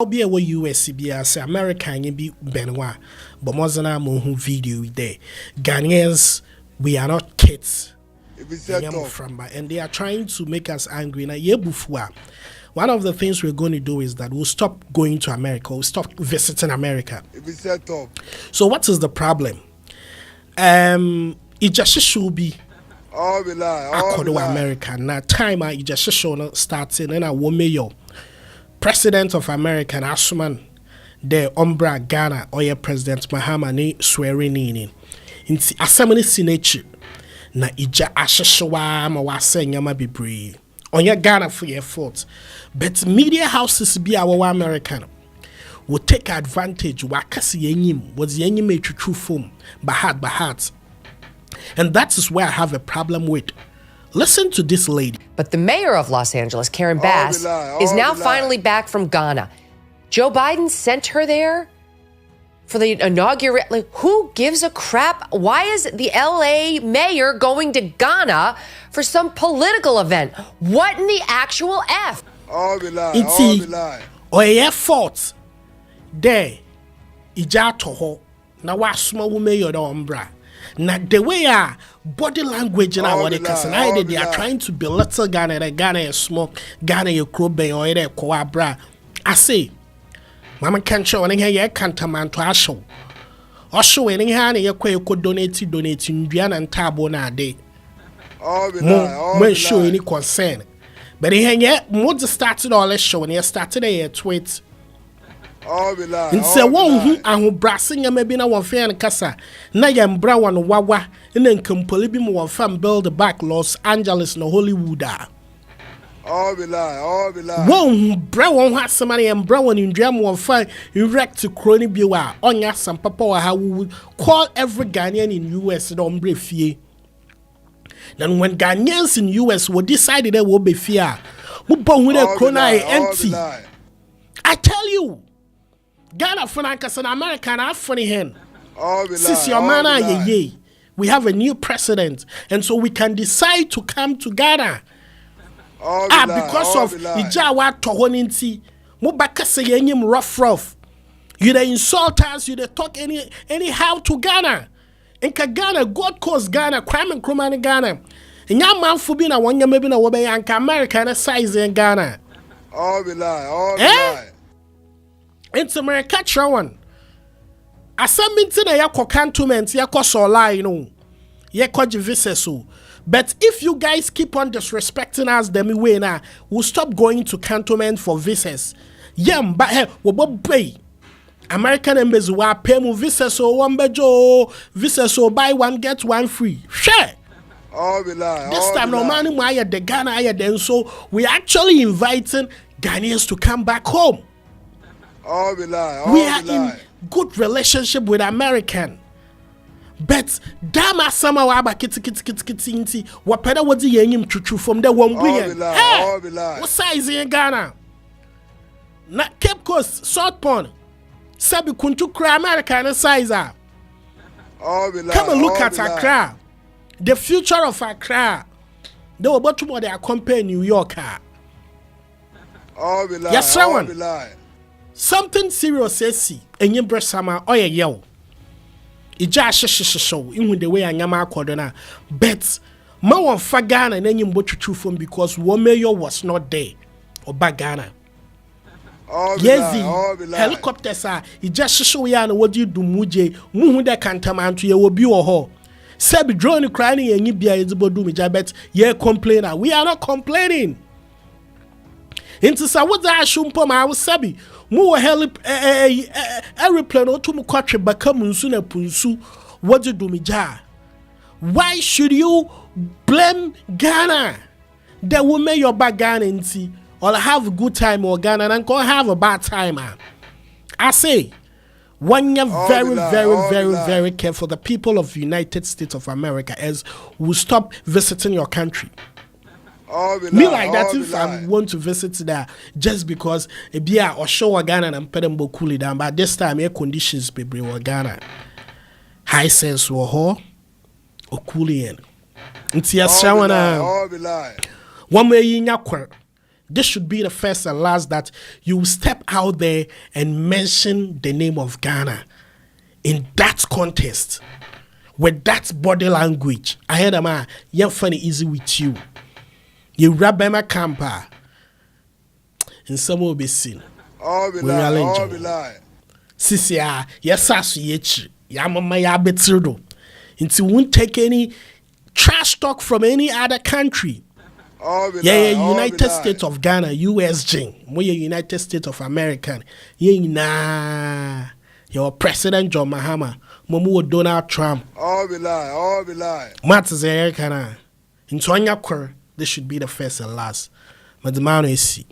be a US as American be Benoit, but Mozana Mohu video there. Ghanaians, we are not kids. And they are trying to make us angry. One of the things we're going to do is that we'll stop going to America, we'll stop visiting America. So what is the problem? It just should be according to America. Now time it just should starting and a woman President of America Asuman the Umbra Ghana or your President Mahama ni swearing in asamani sinechi na ija ashashwa ma wase nyama bebree onya Ghana for your fault, but media houses be our American will take advantage wakasi yenyim was yenyim a true form bahat, and that is where I have a problem with. Listen to this lady. But the mayor of Los Angeles, Karen Bass, is now finally back from Ghana. Joe Biden sent her there for the inaugural. Like, who gives a crap? Why is the LA mayor going to Ghana for some political event? What in the actual F? It's oye fault. There, ija toho na wasuma wume yoda ombra. Now the way body language in our because they are trying to belittle Ghana, Ghana is smoke, Ghana you crobe or either coabra. I say, Mama can't show any here can't man to show. Or show any hand you could donate in Diana and Tabo na day. More show any concern. But he yet more started all this show and he started a tweet. And say one who and brassing ya maybe na one fair and casa. Na yam brown wawa and then completely be more fam build back Los Angeles no Hollywood. One brown has somebody and brown in dram one fine erect to crony biwa on ya some papa how we would call every Ghanaian in US don't brief fee. Then when Ghanaians in US were decided they will be fear, who born with a crony empty. I tell you. Ghana Frankas and American are funny hen. Since your man we have a new president, and so we can decide to come to Ghana. Because of Ijawa Tohoninti, Mubaka saying rough. You the insult us, you the talk anyhow to Ghana. In Ghana, God caused Ghana, crime and crime in Ghana. And your man for being a one year maybe a woman and American size in Ghana. It's America Trawan. Asaminti na yako cantonment yako sola yako jivisesu. But if you guys keep on disrespecting us the way now, we'll stop going to cantonment for visas. But hey, we pay. American embassy wa pay mu viseso one bejo viseso buy one get one free. Share. This time no money mo aya the Ghana aya then so we actually inviting Ghanaians to come back home. We are in good relationship with American, but dama sama waba kiti wapeda wadi yenyim chuchu from the one billion. Hey, what size in Ghana? Na Cape Coast, South Pond, sabi kuntu kra American size. Come and look at Accra, the future of Accra. They were about to more they compare New York. Yes, someone. Something serious says and you breast summer or a yell. It just show in the way I am according. But more on Fagan and any more true from because one mayor was not there or Bagana. Yes, the helicopters are it just show ya what you do muje muhuda cantaman to your be or ho. Sabi drone crying and you be a bodumija bet ye complainer. We are not complaining. Into Sawaza Shumpom, I was sabi. More help aeroplane or to Mukatre Bakamunsuna Punsu. What you do, Mija? Why should you blame Ghana? That will make your bad Ghana and see, or have a good time or Ghana and go have a bad time. I say, when you're very careful, the people of the United States of America as will stop visiting your country. Me like that if I want to visit there just because a beer or show a Ghana and pedambo cool down, but this time air conditions be Ghana. High sense or ho or cool in. It's yes, one way in your This should be the first and last that you step out there and mention the name of Ghana in that context with that body language. I heard a man, you're funny easy with you. You Rabema Kampa. And some will be seen. All be lie. Sisia, yes, Yamama Yabetirdo. And you won't take any trash talk from any other country. United States of Ghana, USG, more United States of America. Your President John Mahama, Momu Donald Trump. All be lie. Matters Kana. In Twanya, this should be the first and last. But the man is see.